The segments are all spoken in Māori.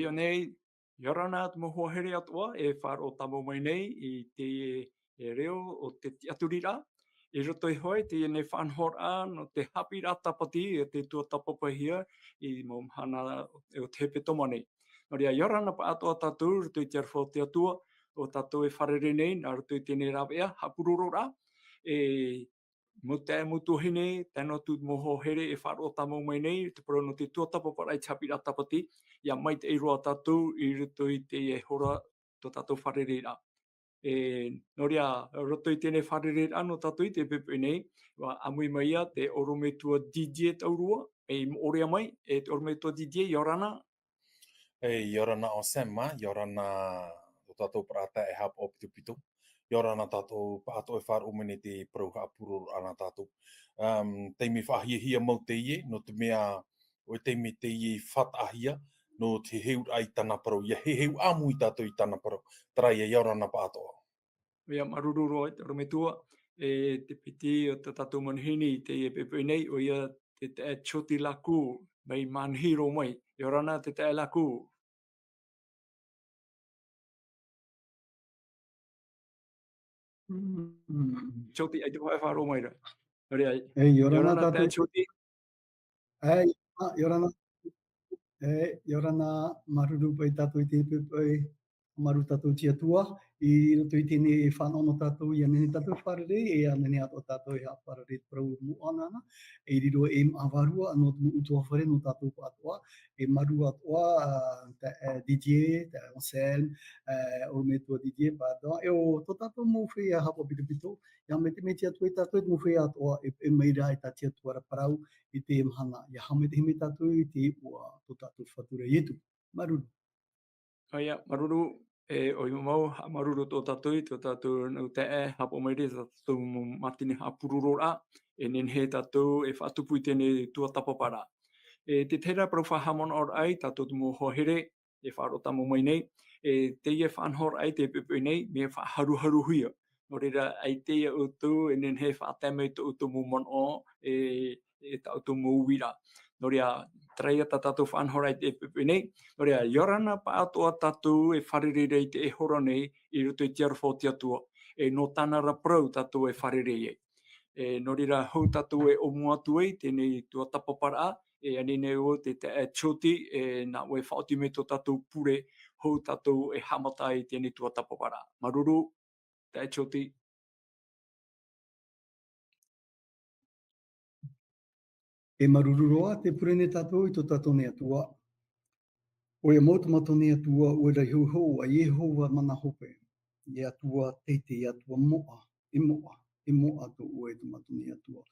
Oia nei, yorana at mohohere atua e wharo tamo mai nei I te reo o te tiaturira. I roto I hoi te ne whanhora no te hapira tapati e te tua tapapahia I mo mhana o te hepe toma nei. No rea yorana pa atua tatu roto I te arwhao te atua o tatu e wharere nei na roto I tēnei rawea hapururora. Mo te mutu hine, tēnā tu moho here e wharo tamo mai nei, te paro no te tuatapa para I te hapira tapati, ia mai te iroa tātou I roto I te hora to tātou wharerera. No rea, roto I tēnei wharerera no tātou I te pepe nei, wa amui mai ia te orometua DJ taurua, orea mai, te orometua DJ, Yorana. Yorana o Sema, Yorana o tātou parata e hapa o pitu. Yorana tātou pātou e whāru mene te prauha apururu ana tātou. Teimi whahia mau te ie, no te mea o teimi te ie whatahia, no te heu ai tana parau. Ia he heu amu I tātou I tana parau. Tara ia Yorana pātou. Ia marururo te orometua, te piti o te tātou manhini te ie pepe nei, o ia te choti laku, mai manhiro mai. Yorana te laku. Choti ai te wharo mai ra. Yorana te choti. Yorana maruru pai tātou I te pepe maru tātou tia tua, I roto I tēnei whanono tātou I anene tātou wharere, e anene ato tātou I hapara re parau mo anana, e riro e awarua anō tumu utua whare no tātou pātoa, e maru atoa DJ, te Anselm, o me tua DJ pātoa, e o tō tātou mō whea hapa pitupito, ia me te me tia tua I tātou I mō whea atoa, e meira I tā tia tua ra parau, I te mhana, ia hame te hime tātou I te ua tō tātou whatura I etu. Maruru. Aia, maruru, o I mau, maruru tō tātou nau te hapo mai re, tātou matine hapururora, e nenhe tātou e whatupu I tēnei tua tapapara. Te tera parau whahamon or ai, tātou tumo hohere, e wharo tamo mai nei, te ia whanhor ai te pepe nei, me whaharu huia. No reira, ai te ia utu, e nenhe whatame tō utu mumon o, e tātou mouwira. No rea, traia tātou whanhor ai te pepe nei, no rea, yorana pa atoa tātou e wharere I te e hora nei, I roto I te arwhao te atua, e no tāna raprau tātou e wharere ei. No reira, hau tātou e omu atu ei, tēnei tua tapapara, e anene o te choti, nā ue whaoti me tō tātou pure, hau tātou e hamata I tēnei tua tapapara. Maruru, te choti. E maruru roa te purene tātou I tō tātou ne atua. O e mautamato ne atua, o e raihu hou a Yehova mana hope. E atua teite, e atua moa, e moa tō o e tomato ne atua.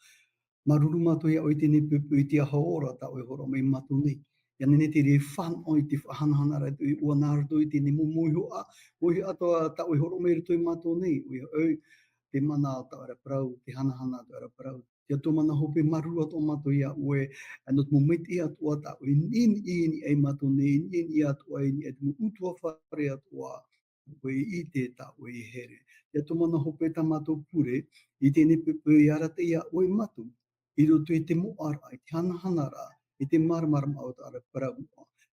Maruru mato ia o I tēnei pepe I te aha ora ta o e horo mai mato nei. Ia nene te re whan o I te whanahana rai I ua nārato I tēnei mumui hoa. O i atoa ta o e horo mai rito I mato nei. O ia te mana o ta ora parau, te hanahana ta ora parau. Ia tō mana hope marua tō mato ia ue anot mo meti atua ta o in ai mato nei, in atua in e tumu utua whare atua o I te ta o I here. Ia tō mana hope ta mato pure I tēnei pepe I arate ia o I mato. I roto I te moara, I te hanahanara, I te maramaram au ta ora parau.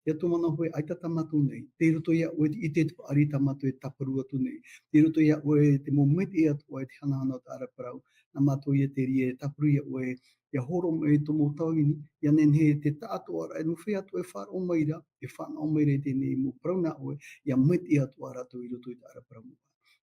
Ia tō mana hope ai tata mato nei. Te roto ia o I te ari ta mato e taparu atu nei. Te roto ia o te mometi atua I te hanahana o ta ora parau. Na mato ia te rie taparu ia o ia horo mai tō mō tauini. Ia nenhe te tātua ora e nuwhi atu e whāro maira, e whanau maira I tēnei mō parau na oe, ia meti atua rato I roto I ta ora parau.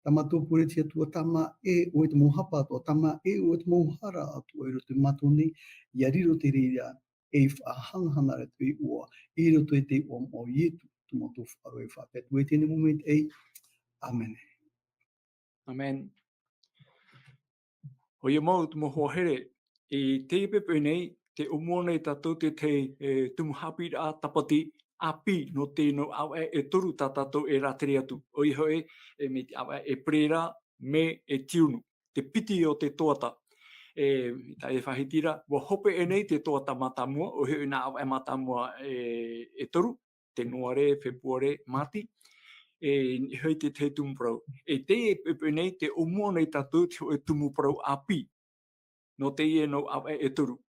Tama tō pure tia tua tama e o te mohapa atua, tama e o te mohara atua I roto I mato nei, ia riro te reira e whahanghana rato I ua, I roto I te ua mo ietu, tu mato wharo e whapetu e tēnei moment e, Amen. Amen. O ia mau tumo hohere, I te pepe nei, te umua nei tātou te tumu hapira a tapati, api no tēnō au e toru tā tātou e rātere atu. O I hoi, me te au e prera, me e tiunu. Te piti o te toata. Ta e whahitira, wa hope e nei te toata matamua, o hoi nā au e matamua e toru, te noare, februare, mati. Hoi te tumu parau. Te pepe nei, te umua nei tātou te tumu parau api. No te ie no au e toru.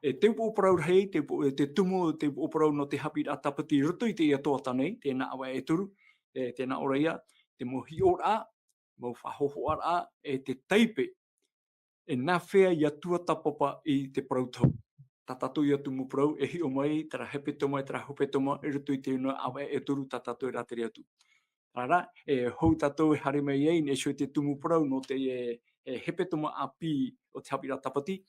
te upo parau hei, te tumu, te upo parau no te hapi a tapati rutu i te ia tōta nei, tēnā awa e turu, tēnā ora ia, te mohi o rā, mo whahoho a te taipe, e nā whea ia tua tapapa i te parau tau. Tā tātou ia tumu parau, e hi o mai, tara hepe toma, tara hope toma, i rutu i te ina awa e turu, tā tātou e rāteri atu. Rara, hou tātou e hare mai ei, ne shoi te tumu parau no te hepe toma a pi o te hapira tapati.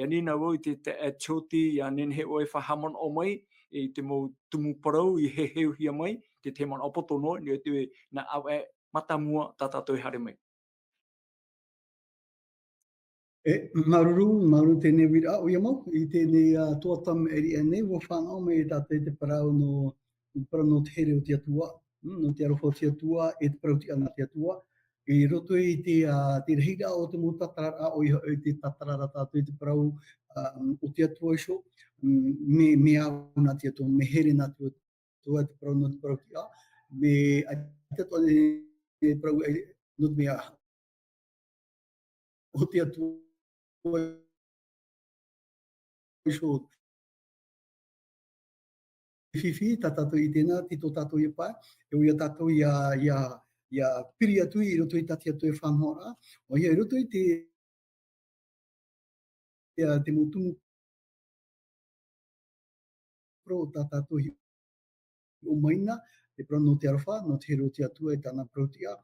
Anina wau i te choti, a nen he oe whahamon o mai, i te mo tumu parau i he heu hia mai, te teman opoto no, ni te na awe matamua tā tātou e hare mai. Maruru tēnei wira o ia mau, i tēnei tōtam eri e nei, wa whanau me tātou te parau no te here o te atua, no te arofa o te atua, e te parau ti ana te atua. I roto i te rehira o te mo tatarara, o iho te tatarara tātou i te parau o te atua iso, me au nā te atua, me here nā te atua, te parau no te parau ti a, me a te atua te parau no te mea o te atua, iso whiwhi, tā tātou i tēnā, tito tātou i pā, e o ia tātou ia piri atu i roto i tati atu e whanhora, o ia i roto i te motumu pro tā tātou hi o maina, te pro no te arawha, no te hero te atua e tāna protia.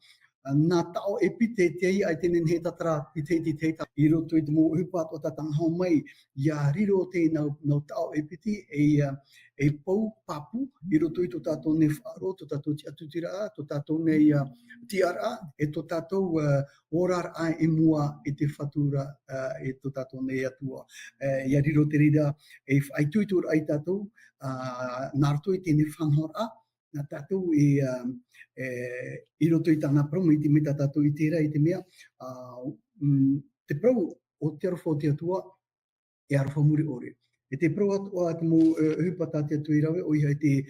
Nā tao e pite te ai ai tēnen he tatara i te i roto i te mō upato ta tanga hau mai, ia riro te nau tao e piti e pou papu i roto i tō tātou ne wharo, tō tātou ti atutira, tō tātou nei tiara, e tō tātou orar ai e mua e te whatura e tō tātou nei atua. Ia riro te rira e ai tuitur ai tātou, nā roto i tēne whanhora, nā tātou i roto i tāna promo i te meta tātou i tērā i te mea. Te prau o te arofa o te atua e arofa muri ore. E te prau atua te mō hupata te atu i rawe, o iha te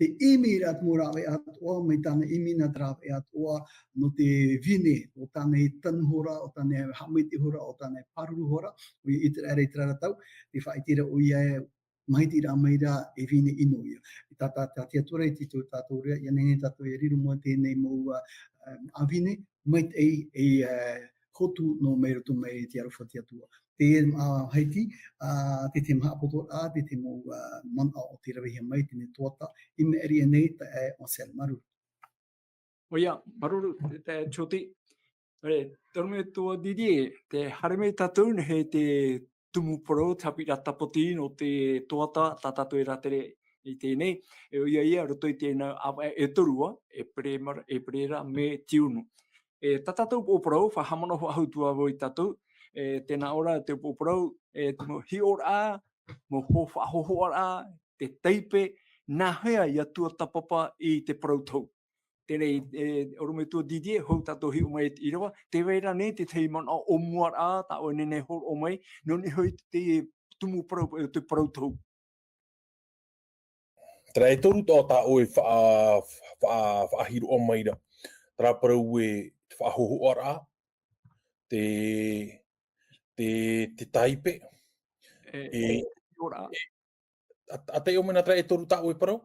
imi rā te mō rawe atua, mai tāna imi nā rawe atua no te vine, o tāna i tanuhora, o tāna hamiti hora, o tāna paruru hora, o i te rare i te raratau, te whaitira o ia mahiti rā mai rā e vine ino ia. Tā te atura i tito tātou rea, ia nene tātou e riru mua tēnei mō a vine, mai te hotu no mai roto mai te arofa te atua. Te haiti, te te maha poto a, te te mō mana o te rawihia mai, tēne tuata, i me eri e nei, ta e o sel maruru. O ia, maruru, te choti. Tarume tua didi, te hareme tātou ne he te tumu poro, te hapi rā tapoti no te tuata, tā tātou e rātere i tēnei. E o ia roto i tēnā awa e torua, e prera me tiunu. Tā tātou pōporau, whahamana ho ahautua wo i tātou, tēnā ora te pōporau, te mo hi ora, mo ho whahoho ora, te teipe, nā hea i atua tapapa i te parau tau. Tēnei, orume tua didie, hou tātou hi o mai i rawa, te weira nei, te teimana o muar a, tā o nene hor o mai, no ni hoi te tumu parau, te parau tau. Tera e toru tō tā oe whaahiru o maira. Tera parau e whaahoho ara, te taipe. Ora. A te o mena tera e toru tā oe parau?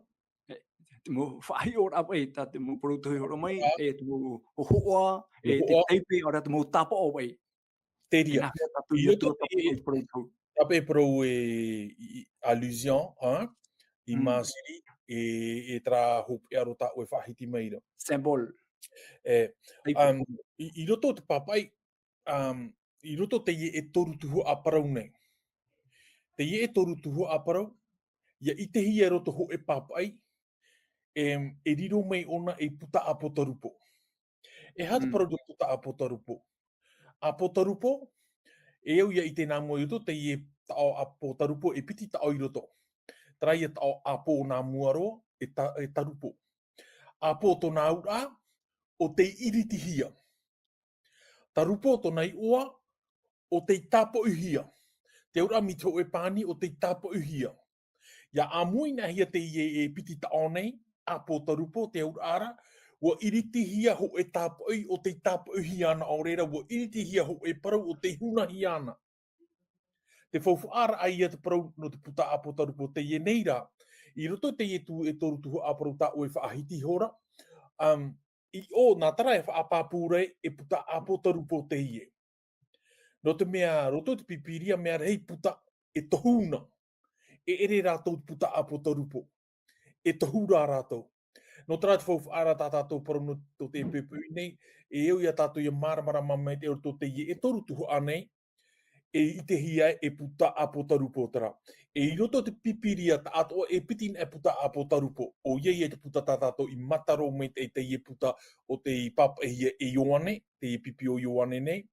Te mo whaahi ora wai, tā te mo parau tau hora mai, te mo hohoa, te taipe, ora te mo tapa o wai. Te ria. Nā hea tātou i atua tapa i parau tau. Tape parau e allusion, i māsiri, e tera hopi aro tā oe whaahiti maira. Symbol. I roto te papai, i roto te ie e toru tuhu a parau nei. Te ie e toru tuhu a parau, ia i te hi e roto ho e papai, e riro mei ona e puta a potarupo. E hata parau te puta a potarupo. A potarupo, e au ia i te nā mua i roto, te ie tao a potarupo e piti tao i roto. Tara ia tao a pō nā muaroa e tarupo. A pō tō nā ura, o te iritihia. Tarupo tō nei oa, o te tāpo uhia. Te ura mi tō e pāni o te tāpo uhia. Ia a mui nā hia te ie e piti tao nei, a pō tarupo te ura ara, ua iritihia ho e tāpo o te tāpo uhia ana o reira, ua iritihia ho e parau o te hunahi ana. te whauwhaara ai te parau no te puta apo tarupo te ie neira. I roto te ie tu e toru tuhu aparo ta o e whaahiti hora. I o nā tara e whaapapūrei e puta apo tarupo te ie. No te mea roto te pipiria mea rei puta e tohuna. E ere rātou puta apo tarupo. E tohura rātou. No tera te whauwhaara tā tātou parau no te pepu nei, e eo ia tātou ia maramara mamai te roto te ie e toru tuhu anei, e i te hia e puta apo tarupo tera. E i roto te pipiria ta ato e pitin e puta apo tarupo. O iei e te puta tā tātou i mataro me te ie puta o te i papa e hia e Ioane, te i pipi o Ioane nei.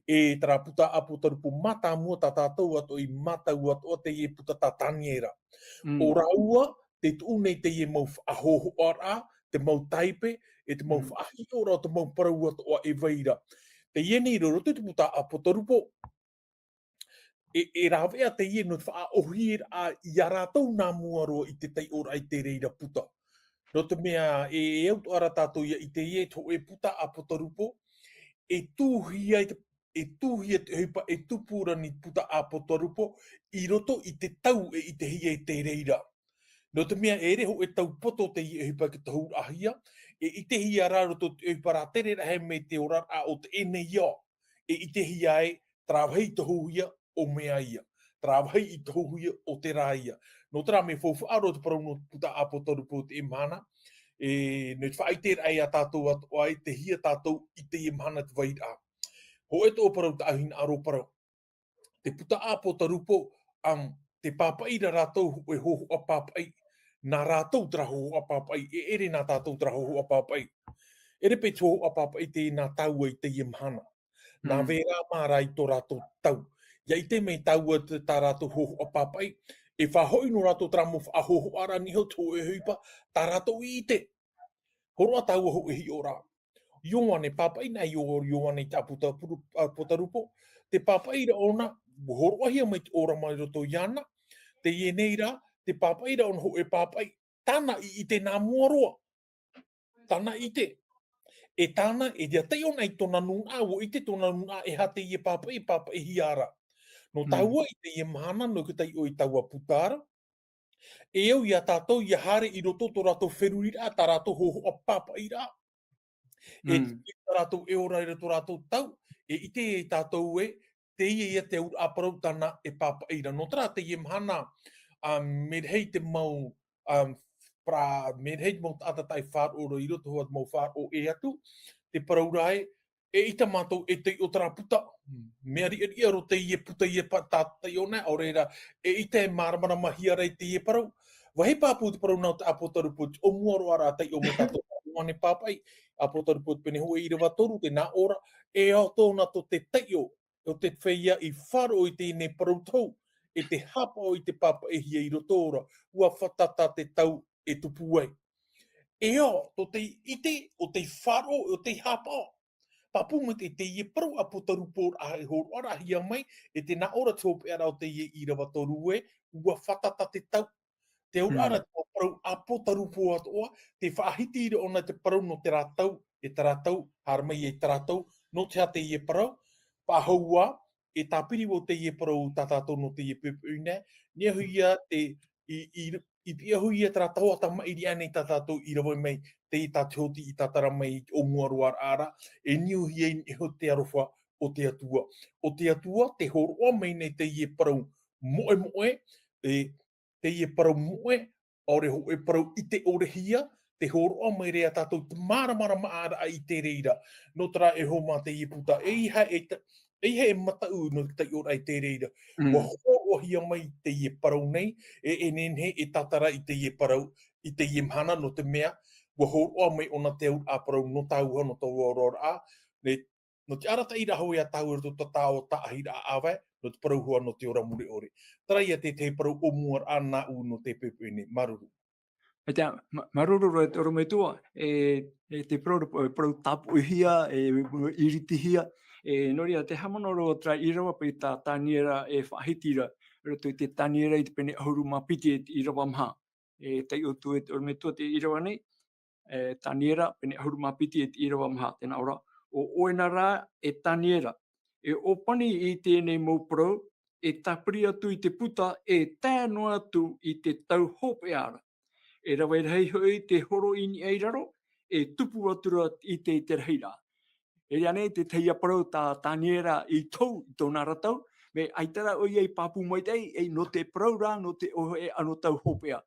E tera puta apo tarupo mata mua tā tātou ato i matau ato te ie puta tā taniera. O raua, te tu nei te ie mau ahoho ara, te mau taipe, e te mau ahi ora o te mau parau ato e veira. Te ie nei roto te puta apo tarupo, e rawea te ie no te wha ohir a i a rātou nā muaroa i te tei ora i te reira puta. No te mea e eutu ara tātou ia i te ie to e puta a potarupo, e tūhia te hupa e tupura ni puta a potarupo i roto i te tau e i te hia i te reira. No te mea e reho e tau poto te ie hupa ki te hura ahia, e i te hia rā roto te hupa rā tere rahe me te ora a o te ene ia, e i te hia e trawhei te huia o mea ia. Trawhei i te huia o te rā ia. No tera me whauwhaaro te parau no puta a potarupo te imhana, e ne te whaiter ai a tātou atu ai te hia tātou i te imhana te vaira. Ho e tō parau te ahina aro parau. Te puta a potarupo, te pāpaira rātou e hoho a pāpai, nā rātou tra hoho a pāpai, e ere nā tātou tra hoho a pāpai. Ere pe te hoho a pāpai te nā tau i te imhana. Nā vera māra i tō rātou tau. Ia i te mei tau te tā rātou hoho a pāpai, e whahoi no rātou tra mo a hoho ara ni hau tō e huipa, tā rātou i te. Horoa tau ho e hi ora. Ioane pāpai nei o Ioane tā puta potarupo, te pāpaira ona, horoa hia mai te ora mai roto i ana, te ieneira, te pāpaira ona ho e pāpai, tāna i te nā muaroa. Tāna i te. E tāna e dia tei ona i tōna nunga, o i te tōna nunga e ha te ie pāpai hi ara. No taua i te ie mahana, no ki tei o i taua putara, e au ia tātou ia hare i roto tō rātou wherurira, tā rātou hoho a pāpaira. E tā rātou e ora i tō rātou tau, e i te e tātou e, te ia te ura aparau tāna e pāpaira. No tera te ie mahana, me hei te mau, me hei te mau tātai whār oro i roto hoa te mau whār o e atu, te paraurai, e ita mātou e te o tara puta, mea ri aro te ie puta ie tātai o nei, o reira, e ita e māramara mahia rei te ie parau, wahe pāpū te parau nau te apotarupu, o muaro ara tei o me tātou ane pāpai, apotarupu te pene hoa i rewa toru, te nā ora, e o tōna to te tei o te whaia i wharo i te ne parau tau, e te hapa o i te papa e hia i roto ora, ua whatata te tau e tupu ai. E o, to te ite, o te wharo, o te hapa, papu me te ie parau a potarupo a e horo ara hia mai, e te nā ora tōpe ara o te ie i rawa toru e, ua whatata te tau. Te horo ara te parau a potarupo atoa, te whaahiti ira ona te parau no te rātau, e te rātau, haramai e te rātau, no te ha te ie parau, pāhaua, e tāpiri o te ie parau tātātou no te ie pēpūne, nia huia te, i pia huia te rātau ata mairi anei tātātou i rawai mai, te i tā te hoti i tātara mai o muaruar ara, e niu hia i ho te arofa o te atua. O te atua, te horoa mai nei te ie parau moe moe, te ie parau moe, ore ho e parau i te ore hia, te horoa mai rea tātou te māramara maara i te reira. No tera e ho mā te ie puta, e iha e matau no te ora i te reira. Wa horoa hia mai te ie parau nei, e nenhe e tatara i te ie parau, i te ie mhana no te mea, wa horoa mai ona te a parau no tauha no tau aurora a, no te arata ira hoi a tau to tatao ta ahira awe, no te parau hua no te ora muri ore. Tara ia te parau o muar ana u no te pepene maruru. Aita, maruru roe te oro me tua, te parau tapu hia, iriti hia, noria te hamanoro tra irawa pe ta taniera e whahitira, roto i te taniera i te pene ahuru mapiti e irawa maha. Tei o tu e te oro me tua te irawa nei, taniera pene ahuru mapiti e irawa maha, tēnā ora. O oena rā e taniera. E opani i tēnei mau parau, e tapiri atu I te puta, e tēno atu I te tau hope ara. E rawa rei hoi te horo ini ei raro, e tupu atura I te reira. E rea nei te teia parau tā tāniera I tau I tōna ratau, me aitara o iei papu mai tei, e no te parau rā, no te oho e ano tau hopea.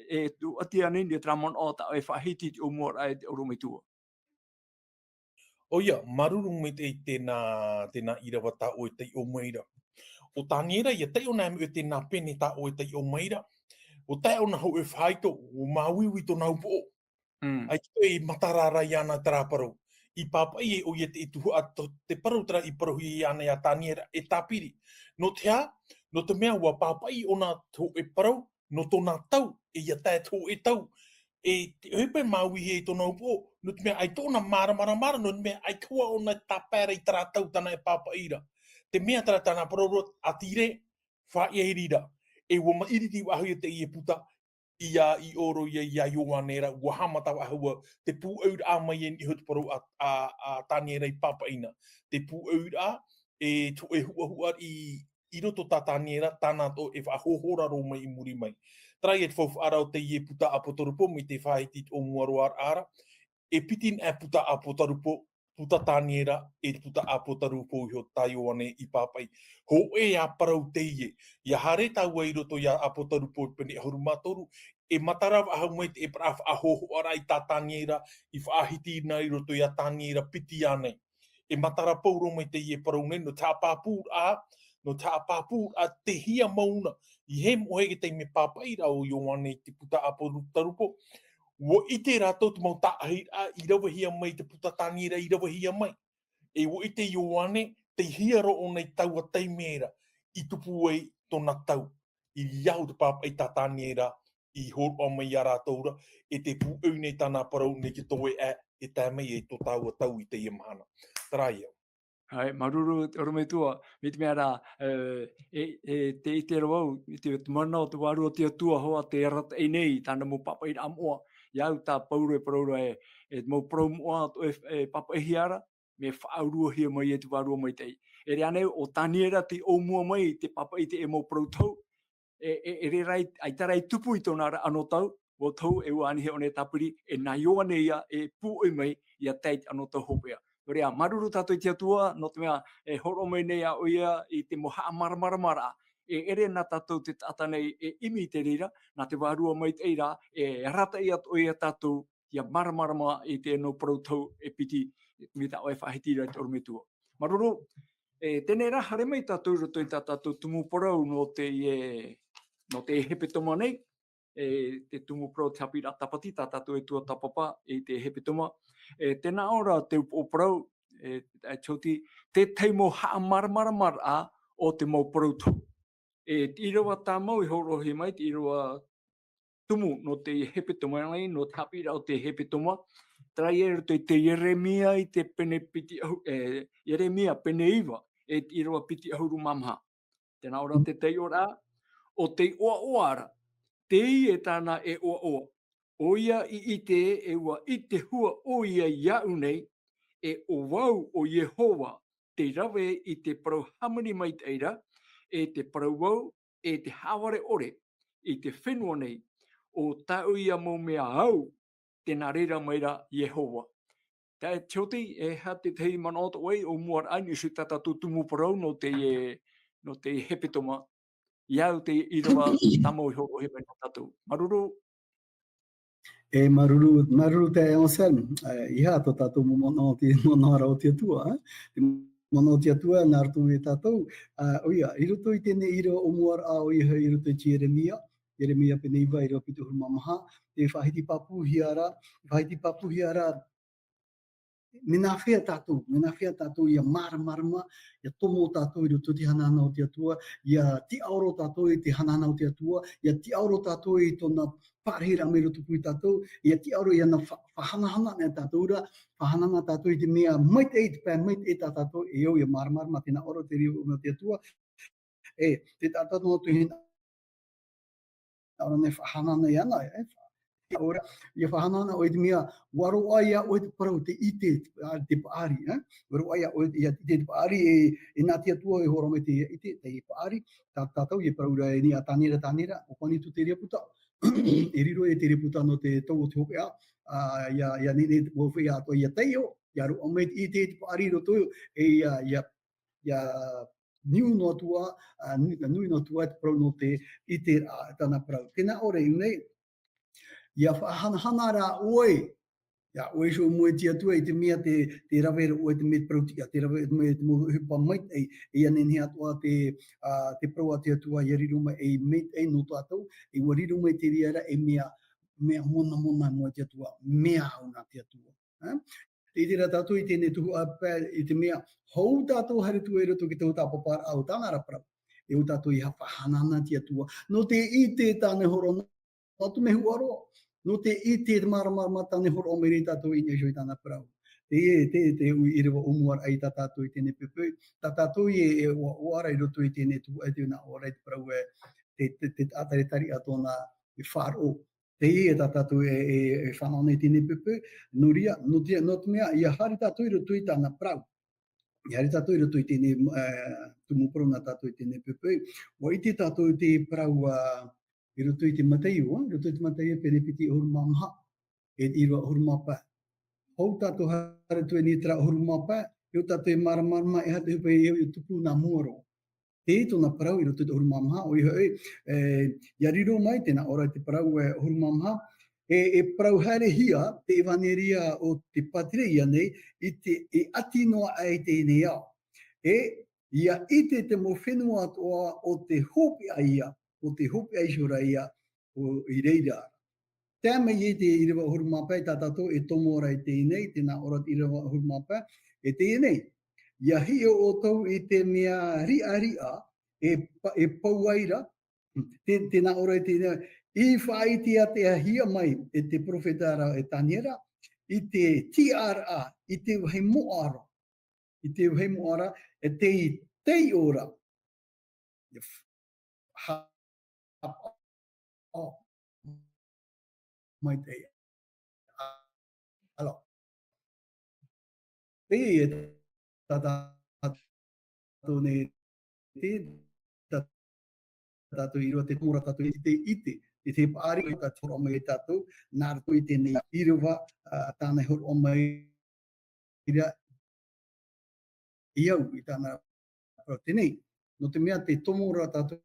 E tu ati anei ni tramon o ta e whahiti o mora e te oromitua. O ia, maruru me te tēnā irawa tā o te o meira. O tāniera, ia tei ona e tēnā pene tā o te o meira. O tai ona hau e whaito, o māwiwi tō nau po. Ai tō e matarara I ana tara parau. I pāpai e o ia te tuhu a te parau tara I parau I ana ia tāniera e tāpiri. No te hā, no te mea ua pāpai ona tō e parau, no tōna tau, e ia tai tō e tau. E te hepe māwihi e tō nau po, no te mea ai tōna mara, no te mea ai kua ona tāpēra I tara tau tana e pāpaira. Te mea tara tana parau atire, wha I e rira. E ua mairiti wahui te I e puta, ia I oro ia ioanera, ua hamata wahua, te pū aura a mai e hutu paru a tāniera I papaina. Te pū aura e tu e hua I roto tā tāniera, tāna tō e whahohora ro mai I muri mai. Trai e te whauwha arau te I e puta a potarupo, me te whahiti o muaroar ara, e pitin e puta a potarupo, puta tāniera e puta a potarupo I ho taioane I papai. Ho e a parau te ie. Ia hare tau e roto ia a potarupo pene horumatoru, e matara ahau mai te e paraf a hoho ara I tā tāniera, I whaahiti na I roto ia tāniera piti ane. E matara pauro mai te ie parau nei, no tā pāpūr a te hia mauna, I he mohe te me papaira o ioane te puta a potarupo. Wo ite rātou te mau tāahira I rawa hia mai te puta tāniera I rawa hia mai. E wo ite ioane te hia ro o nei tau a teimera I tupu e tōna tau. I iau te pāpai tā tāniera I horo a mai a rātoura e te pū au nei tāna parau nei ki tō e tāmei e tō tau a tau I te ia mahana. Tara iau. Hai, maruru orometua, me te mea rā, te ite rawau, te mana o te waru o te atua hoa te rata e nei, tāna mo papai amoa, iau tā pauru e paraura e mau parau moa e papai hiara, me whaurua hia mai e te waru o mai tei. E rea nei, o tāniera te o mua mai, te papai te e mau parau tau, e re rai, ai tarai tupu I tōna ano tau, o tau e ua anihe o ne tapiri, e nā ioa nei ia, e pū oi mai, ia teit ano tau hopea. Rea, maruru tātou I te atua, no te mea, e horo mai nei a oia I te moha mara, e ere nā tātou te tata nei e imi te rira, nā te wārua mai te eira, e rata I atu oia tātou, ia mara I te no parau tau e piti, mi tā oe whahitira te orometua. Maruru, tēnei rā, hare mai tātou roto I tātou tumu parau no te hepe toma nei, te tumu parau te hapi ratapati, tātou e tua tapapa I te hepe toma, tēnā ora te o parau, te teimo haa mara o te mau parau tau. Te irawa tā mau I horohi mai, te irawa tumu no te hepe toma nei, no te hapi o te hepe toma, trai e roto I te Yeremia I te pene piti, Yeremia pene iwa, te irawa piti ahuru mamha. Tēnā ora te tei ora, o te oara, te I e tāna e oa. Oia I ite e ua ite hua oia iau nei, e o wau o Yehova, te rawe I te parau hamani mai teira, e te parau wau, e te haware ore, I te whenua nei, o tau ia mo mea au, tēnā reira maira Yehova. Tā e tioti, e ha te tei manota wei, o muar aini su tata tumu parau no te hepetoma, iau te irawa tamo I hoko he mai no tātou. Maruru. E maruru te Anselm, iha tō tātou mono ara o te atua. Mono o te atua, nā ratu e tātou. Oia, I roto I tēnei ira o muara a o iha I roto I te Yeremia peneiva I roa pitu huru mamaha, te whahiti papuhi ara, Mena whea tātou ia marama, ia tomo tātou I roto te hanana o te atua, ia ti aoro tātou I te hanana o te atua, ia ti aoro tātou I tōna pārhira me roto pui tātou, ia ti aoro I ana whahanahana nea tātou ra, whahanana tātou I te mea mai te tātou, e au ia marama tēnā oro te rio o te atua, te tātou no tu hina, aora nei whahanana I ana, ora ia whahanana o te mea waro aia o te parau te ite te paari. Waro aia o te te paari e nā tia tua e horo me te ite te paari. Tātou i parau rai ni a tānera o pani tu te rea puta. E riro e te rea puta no te tau o te hope a. Ia nene o whi ato ia teio. Ia ro o me i te paari ro toio e ia niu no tua, nui no tua te parau no te ite tana parau. Tēnā ore i nei, ia whahana rā oe, ia oe so moe tia tua i te mea te rawera oe te mea prautia, te rawera me te mo hupa mait ei, ia nene atua te praua tia tua i riruma ei meit ei no tātou, i wa riruma i te riara e mea mona moe tia tua, mea hauna tia tua. Te tira tātou i tēnei tuhu apā i te mea, hou tātou hare tu e roto ki tau tāpapara au tāna rapara, e o tātou i hawhahanana tia tua. No te i te tāne horo natu me huaro, no te i te marama tāne horo o meri tātou i ngai tāna parau. Te ui i rewa umuar ai tā tātou i tēnei pepe. Tā tātou i oara i roto i tēnei tuhu ai tēnā oara i te parau e te atare tari a tōna i whāro. Te e tā tātou e whanau nei tēnei pepe. No ria, no te mea, ia hari tātou i roto i tāna parau. Ia hari tātou i roto i tēnei tumuparo nā tātou i tēnei pepe. Wa i te tātou i te parau i roto i te mataiu, i roto i te mataiu pere piti hurumamaha, e i roa hurumapa. Hou tātou hare tu e ni tra hurumapa, i o tātou e maramarama e hate hupe i tupu nā muaro. Te tōna parau i roto i te hurumamaha, o i hoi, ia riro mai tēnā ora i te parau e hurumamaha, e parau haere hia te ewaneria o te patire ia nei, e ati noa ai tēnei au. Ia ite te mo whenua atoa o te hopi a ia, o te hopi a isura ia, o i reira. Tēmei i te i rewa hurumapa i tā tātou e tomo ora i tēnei, tēnā ora i rewa hurumapa, e tēnei. Ia hi o tau i te mea ria, e pauaira, tēnā ora i tēnei, i whaiti a te ahia mai e te profetara e Taniera, i te TRA, i te whai moara, e te i tei ora, mai tei. Alo. Te e tātou nei te tātou i roa te kura tātou i te ite, i te pāri i tātou horo mai tātou, nā rato i tēnei i rewa tānei horo mai ira i au i tāna rau tēnei. No te mea te tomora tātou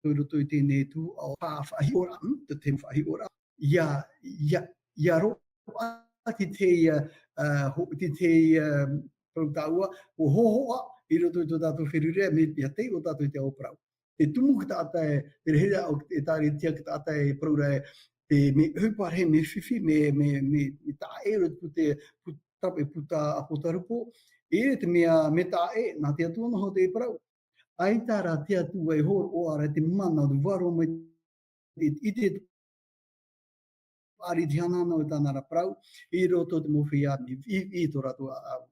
i roto i tēnei tū au whaahi ora, te whaahi ora, ia ro ati te prautaua, o hohoa i roto i tō tātou wherurea, me pia tei o tātou i te auparau. Te tumu ki tātai, te rehera o te tāri tia ki tātai praurau, me hupare, me whiwhi, me tā e roto te tape puta apotarupo, e te mea me tā e, nā te atua noho te parau. Ai tāra te atua e horo o ara te mana du waro mai i te pāri tihanana o tāna raparau, i roto te mowhi a i tō rato au.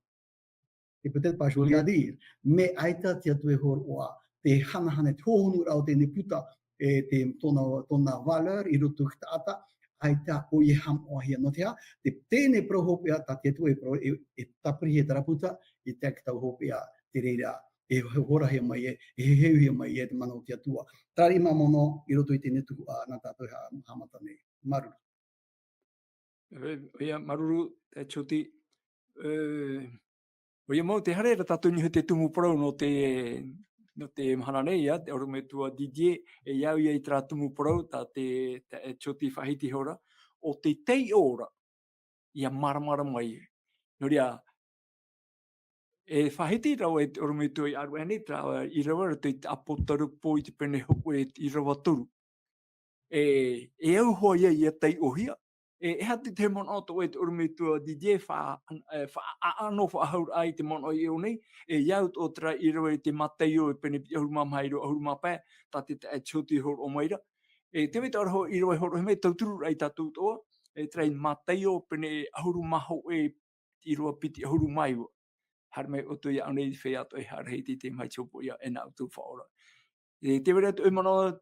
E peut-être pas joli à dire, me aita te atu e horo oa, te hanahane, te hohonu rao tēnei puta, te tōna valeur i roto ki tāta, aita o i ham o hia no te ha, te tēnei prohopea ta te atu e tapri he taraputa, i te aki tau hopea te reira, e horahia mai e heuhia mai e te mana o te atua. Tari mamono i roto i tēnei tuku a nā tātou hamata nei. Maruru. Ia, maruru, te choti. O ia mau te hareira tātou nihu te tumu parau no te mahana nei, ia, te orume tua Didier, e iau ia i tra tumu parau, tā te choti whahiti hora, o te tei ora, ia maramara mai. No ria, e whahiti rau e orume tua i aru ane, i rawa te apotaru po i te pene hoku i rawa turu. E au hoa ia tei ohia. E hati te mon o to e te urume tua Didier whaano whaahur ai te mon o i nei, e iau o tra i rawa i te mateo e pene pi ahuruma mairo ahuruma pē, tā te choti horo o maira. E te weta araho i rawa horo heme tauturu ai tātou toa, e tra i mateo pene ahuruma ho e i rawa piti ahuruma iwa. Harmei o tu ia anei whea to e harheiti te mai chopo ia e nā utu whaora. E te wera tu e mana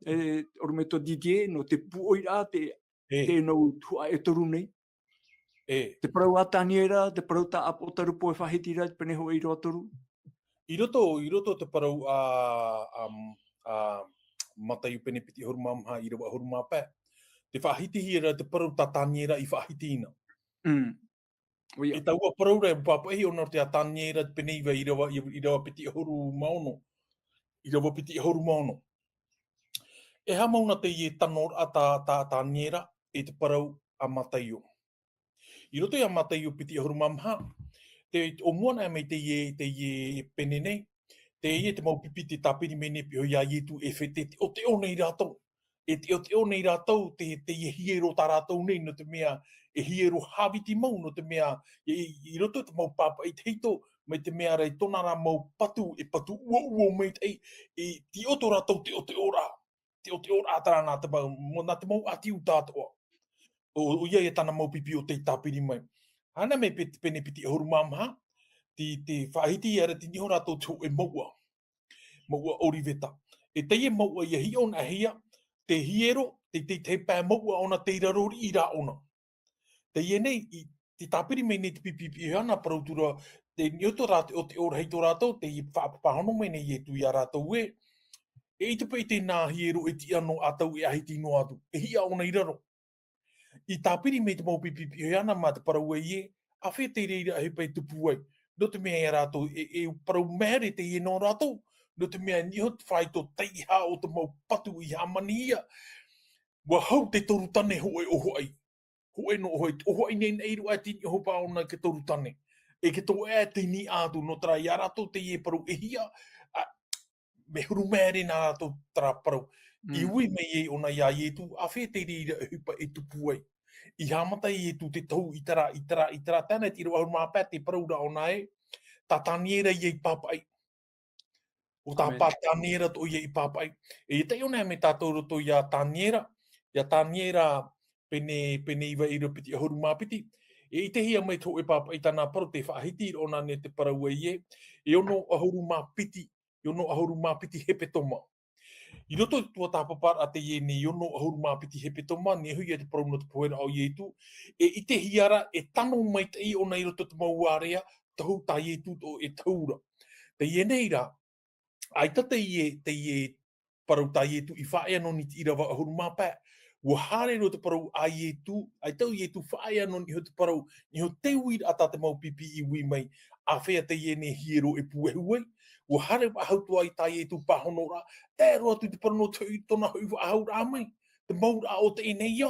urume tua Didier no te puoira te tēnau tua e toru nei. Te parau a taniera, te parau ta apo tarupo e whahitira, pene ho i roa toru. I roto te parau a matai pene piti horumamha i rawa horumapē. Te whahiti hira te parau ta taniera i whahiti ina. I taua parau rei papahi o nor te a taniera pene iwa i rawa piti horu maono. I rawa piti horu maono. E ha mauna te i tanor a ta taniera e te parau a matai o. I roto i a matai o piti horumamha, o muana me te i pene nei, te i te maupipi te tapiri mene pio ia i tu e whete o te o nei rātou. E te o te o nei rātou, te i hiero tā rātou nei, no te mea, e hiero hawiti mau, no te mea, i roto te mau papa i te hito, me te mea rei tona rā mau patu, e patu ua mei te e ti o to rātou te o te ora. Te o te ora ātara nā te mau, nā te mau ati u tātoa. O ia e tana maupipi o te tapiri mai. Hana me pene piti horumamha, te whahiti i ara te niho rātou tō e maua. Maua oriveta. E teie maua i a hi ona hia, te hiero, te pā maua ona te irarori i rā ona. Teie nei, te tāpiri mei nei te pipipi hana parautura, te nioto rātou o te ora heito rātou, te i whaapahono mei nei e tu i a rātou e. E i te pei te nā hiero e ti ano atau e ahiti no atu. E hi a ona i raro. I tāpiri mei te mau pipipi hana mā te parau e ie, a whea te reira a hepei tupu ai. No te mea e rātou, e parau mēre te ie no rātou, no te mea niho te whai tō teiha o te mau patu i hamani ia. Wa hau te toru tane hoe oho ai. Hoe no oho ai nei nei rua tini oho pa ona ke toru tane. E ke tō e te ni ātu no tera i a rātou te ie parau e hia, me huru mēre nā rātou tera parau. I ui mei e ona ia i tu, a whea te reira a hupa e tupu ai. I hamata i tu te tau i tara, tēnei te rua hurumā pē te paraura ona e, tā taniera i ei pāpai. O tā pā taniera to i ei pāpai. E te ona me tātou roto i a taniera pene iwa i rapiti a hurumā piti. E i te hia mai tō e pāpai tāna paru te whaahiti ona ne te paraua i e. E ono a hurumā piti hepe toma. I roto i tua tāpapara a te ie ni ono a hurumā piti hepe toma, ne hui e te parau no te poera au i tu. E i te hiara e tano mai te i ona i roto te mauarea, tahu tā i tu o e taura. Te ie nei rā, ai ta te ie parau tā i tu i whae anō ni te irawa a hurumā pē. Ua hare ro te parau ai e tu, ai tau i e tu whae anō ni ho te parau, ni ho te uir a tā te mau pipi i ui mai, a whea te ie ne hiero e puehuai. Ua hare wa hautua i tā i e tu pahono rā, e roa tu te parano te ui tona hui wa ahau rā mai, te maura o te ene ia.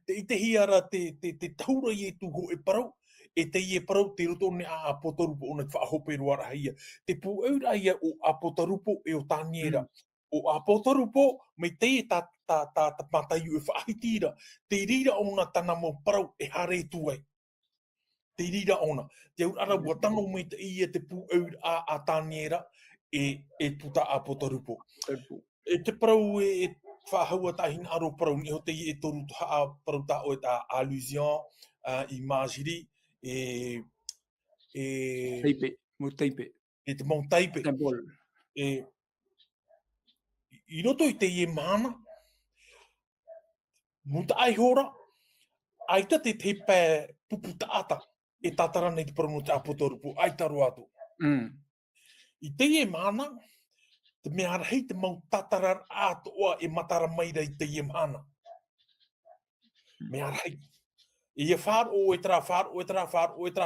Te i te hiara te taura i e tu ho e parau, e te i e parau te roto ne a apotarupo o na te whaahope roa rahia. Te pu eura ia o apotarupo e o taniera. O apotarupo, me te e tā matayu e whaahitira, te rira ona tana mo parau e hare tuai. Te rira ona. Te aurara ua tano me te i e te pu eura a taniera e puta apotarupo. E te parau e whahaua tahina aro parau ni ho te i e toru haa parau tā o e tā allusion, imagerie, Teipe, mo teipe. E te mau taipe. I roto i te ie mana, muta ai hora, ai ta te pē pupu taata e tatara nei te parano te apotarupu, ai taro atu. I te ie mana, te mea rei te mau tatara atoa e matara maira i te ie mana. Mea rei. I e whāro e tera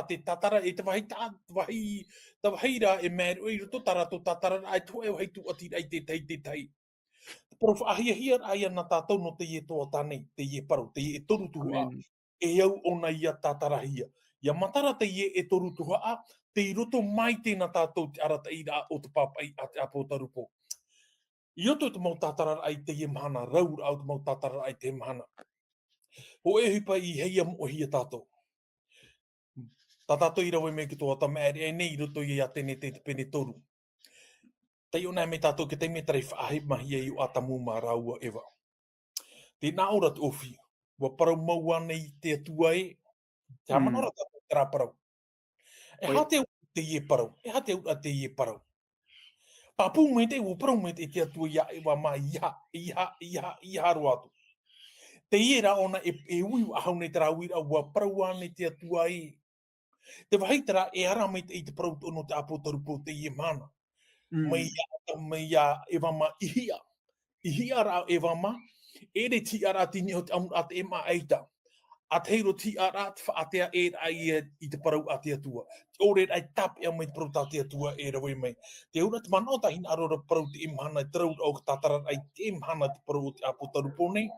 te tatara e te wahi rā e mēru e roto tarato tatara ai tu e hei tu ati ai te tei. Pero whaahia ai ana tātou no te ie toa tānei, te ie paru, te ie toru tuha, e au ona ia tātarahia. Ia matara te ie e toru tuha, te i roto mai tēnā tātou te arata i rā o te papai a te apotarupo. I roto te mau tātara ai te ie mahana, raura au te mau tātara ai te mahana. O e hipa i heia mo hia tātou. Tā tātou i rawe me ki toa tamere, e nei roto i a tēne te pene toru. Tei ona me tātou ke te me tarei whaahe mahi e i o atamu mā raua ewa. Te nā ora te ofi, wa parau maua nei te atua e, te hamanora tātou te rā parau. E hā te te ie parau, te ie parau. Pāpū me te, o parau me te atua ia e wa mā iha roa atu. te iera ona e ui ahau nei tera uira ua praua nei te atua e. Te waheitara e ara mai te parau tono te apotaru po te ie mana. Mai ia e wama ihia. Ihia ra e wama. E re ti ara tini o te amu at e ma eita. A te hiro ti ara te whaatea e ai i te parau a te atua. O re ai tap e mai te parau te atua e rawe mai. Te ura te mana o ta hina arora parau te imhana i trau au tatara ai te imhana te parau te apotaru po nei.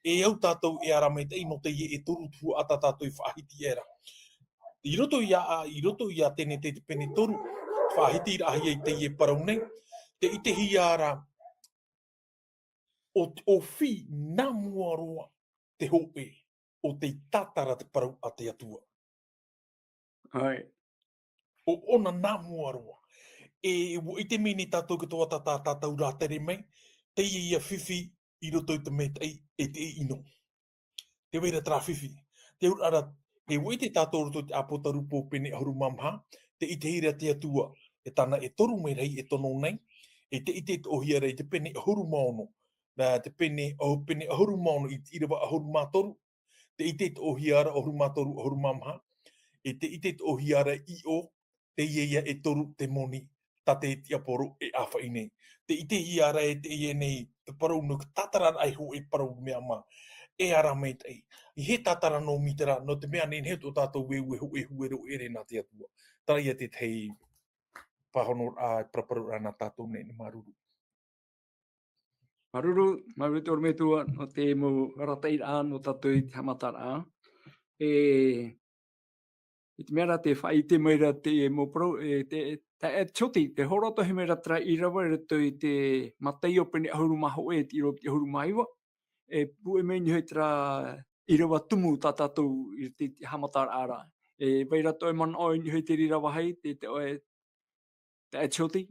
E au tātou e ara mai te ino te ie e toru tu ata tātou i whaahiti era. I roto ia tēne te pene toru, whaahiti i rahi ai te ie parau nei, te i te hiara o whi nā mua roa te hope o te tatara te parau a te atua. Ai. O ona nā mua roa. I te mini tātou katoa tātou rā tere mai, te ia whiwhi i roto i te metei e te ino. Te wera tra whiwhi. Te ura e wei te tātou roto te apotaru po pene ahuru mamha, te i te hira te atua, e tana e toru mai rei e tono nei, e te i te ohia rei te pene ahuru maono, te pene ahuru maono i te irawa ahuru mātoru, te i te ohia ara ahuru mātoru ahuru mamha, e te i te ohia ara i o, te ia e toru te moni, ta te tiaporo e awha i nei. Te i te hiara e te ia nei, te parau nuk tataran ai ho e parau mea ma. E ara mei tei. I he tatara no mitera, no te mea nen he to tātou e huero ere nā te atua. Tara ia te tei whahonor a praparu ana tātou nei maruru. Maruru, maruru te ormetua no te mo ratai a no tātou i te hamatara. I te mera te whai te meira te mo pro, te choti, te horoto he meira tra i rawa e rato i te matei o pene ahuru maho e te iro te ahuru maiwa. E pu e meni hei tra i rawa tumu tā tātou i te hamatara ara. E vai rato e man oi ni hei te rirawa hei, te choti.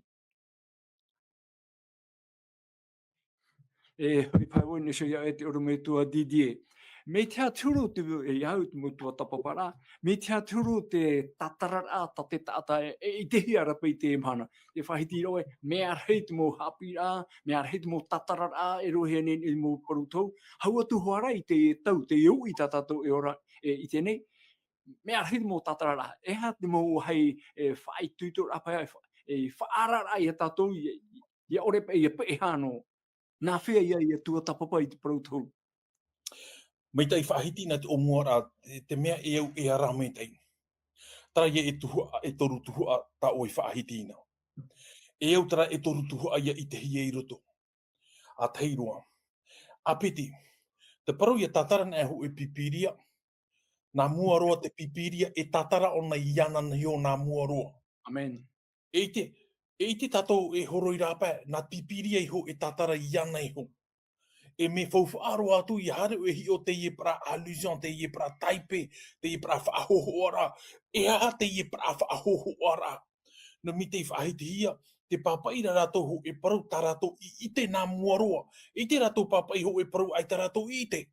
E hoi pai ni so ia e te orometua Didier. Me te aturu te e iau te mutua tapapara, me te aturu te tatarara ta te tata i te hiara pei te imhana. Te whahiti roe, me arhei te mo hapira, me arhei te mo tatarara e rohe nen i mo parutou. Hau atu hoara i te tau, te iu i tatatou e ora i tēnei. Me arhei te mo tatarara. E ha te mo hei whai tuitor apa e whaarara i a tatou i ore pe i pe hano. Nā whea ia i a tua tapapa i te parutou. Mei tei whahiti na te omuara, te mea e au e ara mei tei. Tara ia e toru tuhua ta oi whahiti ina. E au tara e toru tuhua ia i te hia i roto. A teiroa. A piti, te parau ia tataran e ho e pipiria, nā mua roa te pipiria e tatara o na iana ni o nā mua roa. Amen. E te tatou e horoi rāpē, nā pipiria i ho e tatara iana i ho. E me whauwhaaro atu i hare e hi o te ie pra allusion, te ie pra taipe, te ie pra whaahoho ara. E aha te ie pra whaahoho ara. Na mi te whaahiti hia, te papaira rato ho e parau ta rato i te nā muaroa. I te rato papai ho e parau ai ta rato i te.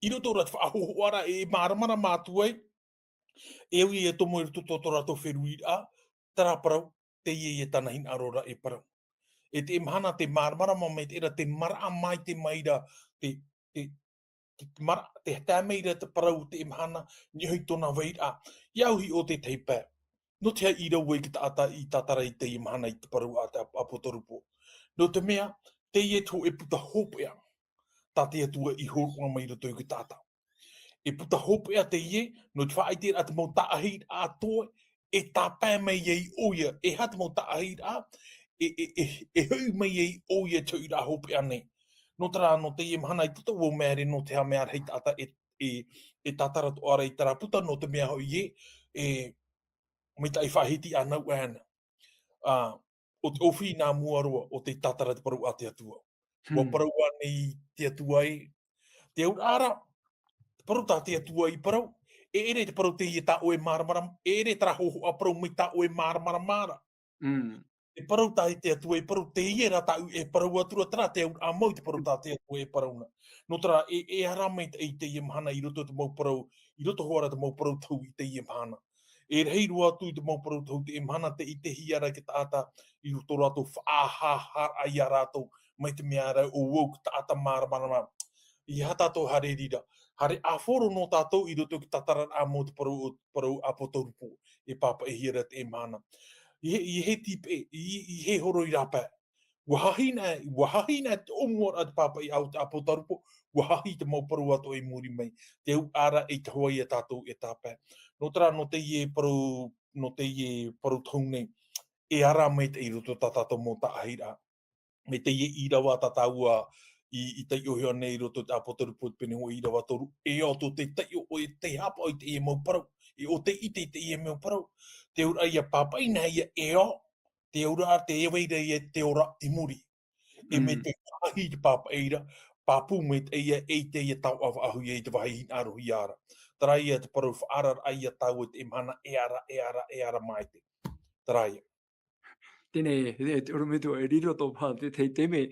I roto rat whaahoho ara e maramara mātuai. E au i e tomo i roto rato wheruira, tara parau te ie tanahin arora e parau. E te imhana te marmarama mai te era te mara mai te maira, te tāmeira te parau te imhana, ni hui tona weira. Iauhi o te teipē. No te i rau e ki ta i tatara i te imhana i te parau a te apotorupo. No te mea, te ie tō e puta hopea, ta te atua i horua mai rato i ki tata. E puta hopea te ie, no te whaite a te mau taahir a toe, e tāpē mai ei oia, e hat mau taahir a, e hui mai ei oia tau i rā hopea nei. No tara no te imhana i puta o meare no te hamea rei tata e tatara to ara i tara puta no te mea hoi me tai whahiti a nau ana. O te ofi nā muaroa o te tatara te parau a te atua. Ua parau nei te atua e. Te au ara, te parau tā te atua i parau, e ere te parau te i tā oe maramara, e ere tara hoho a parau mai tā oe maramara mara. E parau tā te atua e parau te iera tā e parau atura tara te au a mau te parau tā te atua e parauna. No tara e ara mai te i mhana i roto te mau parau, i roto hoara te mau parau tau i te i mhana. E rei rua atu i te mau parau tau te i mhana te i te hiara ki tāta i roto rato whaahahara i a rato mai te mea rau o wau ki tāta maramara. I ha tātou hare rira. Hare a whoro no tātou I roto ki tataran a mō te parau a potorupo e papa e hira te e mana. I he tipe, I he horo I rapa. Wahahina te omora te papa I au te apotarupo, wahahi te mauparu ato e muri mai. Te au ara e te hoa I a tātou e tāpā. No tera no te ie paru taunei, e ara mai te I roto tā tātou mō ta ahira. Me te ie I rawa tā tāua I te iohia nei roto te apotarupo te pene ho I rawa toru. E o to te teio o e te hapa o te ie mauparau. E o te ite te ie mauparau. Te ura ia papai na ia e o. Te ura te eweira ia te ora I muri. E me te kahi te papa eira, papu me te ia e te ia tau awa ahu i te wahi aru i ara. Tara ia te paru whaarar a ia tau e te mana e ara mai te. Tara ia. Tēnei, te orometo e riro tō pā, te teme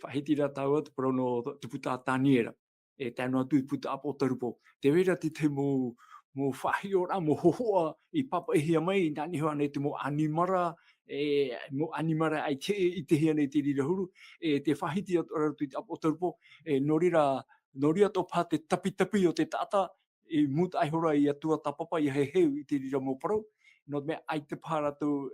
whahitira tau atu prono te puta tāniera. E tēnā atu I puta apotarupo. Te wera te mo whahi ora, mo hohoa I papa ehia mai, nani hoa nei te mo animara, mo animara ai te I te hea nei te rira huru. Te whahiti atu te apotarupo, norira tō pā te tapi o te tata, muta ai hora I atua tapapa I he heu I te rira mo parau. No mea ai te pāratu,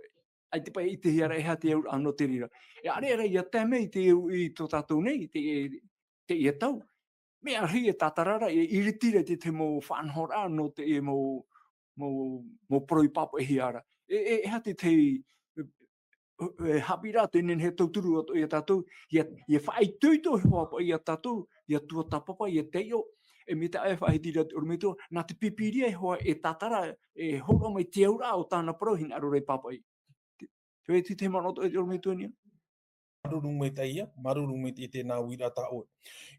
ai te pai I te hiara eha te au ano te rira. E are ia tēme I te au I tō tātou nei, te ia tau. Mea ri e tātarara, e iritira te mo whanhora no te e mo pro I papo e hiara. Eha te hapira te nen he tauturu ato ia tātou, ia whai tuito he papa ia tātou, ia tua tapapa, ia teio, e me te ae whahitira te ormeto, nā te pipiria e hoa e tātara, e hora mai te aura o tāna parau hina arore papa I. Te te manoto e te ormeto nia? Maruru me te ia, maruru me te tēnā wira tā oe.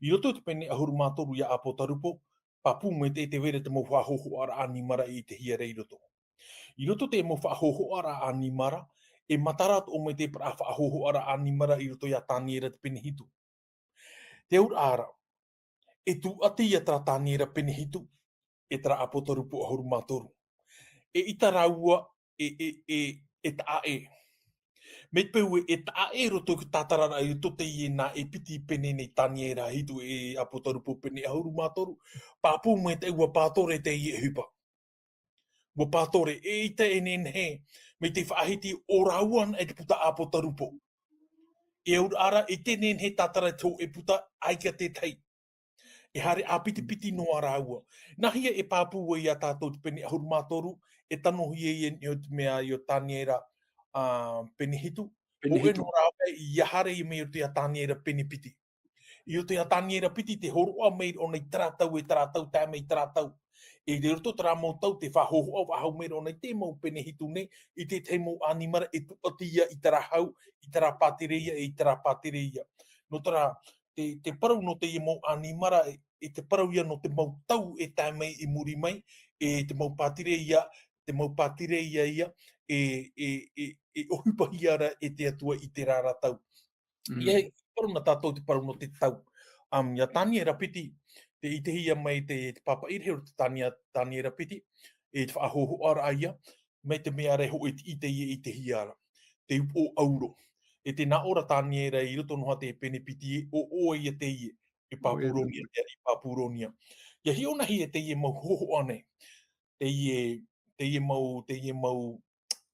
I roto te pene ahuru mātoru ia apotarupo, papu me te wera te mo whahoho ara animara I te hia rei roto. I roto te mo whahoho ara animara, e matarat o me te pra whahoho ara animara I roto ia tāniera te pene hitu. Te ur ara, e tu ati ia tra tāniera pene hitu, e tra apotarupo ahuru mātoru. E ita raua, e ta e. Me peu e ta e roto ki tātarara I roto te I nā e piti pene nei tāniera hitu e apotarupo pene ahuru mātoru, pāpū me te ua pātore te I e hupa. Ua pātore e ita e nenhe, me te whaahiti o rauan e te puta apotarupo. E ur ara e te nenhe tātara tō e puta aika te tei. E hare a piti no a raua. Nahia e pāpū i a tātou te pene ahuru mātoru, e tano hi e o te mea I o tāniera pene hitu. Pene O e hitu. no rawe I ahare I me o te a tāniera pene piti. I o te a tāniera piti te horoa mei o nei taratau e taratau, tā mei taratau. E te roto tara mō tau te whahoho au ahau mei o nei te mau pene hitu nei, I te mau animara e tuatia I tara hau, I tara pātereia e I tara pātereia. No tara, te parau no te I mau animara, e te parau ia no te mau tau e tā mei I muri mai, e te mau pātereia ia, e ohupahi ara e te atua I te rara tau. Ia parau na tātou te parau no te tau. Ia tāniera piti, te I te hia mai te papa I reo te tāniera piti, e te whaahoho ara aia, me te mea reho e te I te hia ara. Te o auro. E te nā ora tāniera I roto noha te pene piti e o oa ia te I e Papuronia, te I Papuronia. Ia hi ona hi e te I mau hoho ane.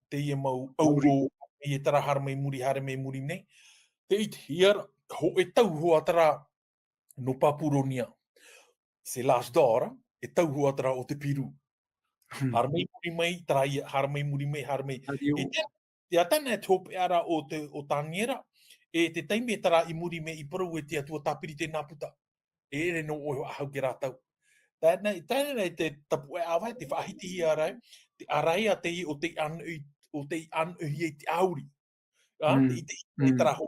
Te I mau auro, I tara hara mai muri nei. Te I te hiara, ho e tau hoa tara no Papuronia. Se last dora, e tau hoa tara o te piru. Hara mai muri mai, tara ia, hara mai muri mai, hara mai. Te atana e tōpe ara o tāniera, e te taime e tara I muri mai I parau e te atua tāpiri te nāputa. E ere no o ahau ke rātau. Tēnei e te tapu e awai, te whaahiti hi arai, te arai a te I o te anuhi e te auri. I te tara ho.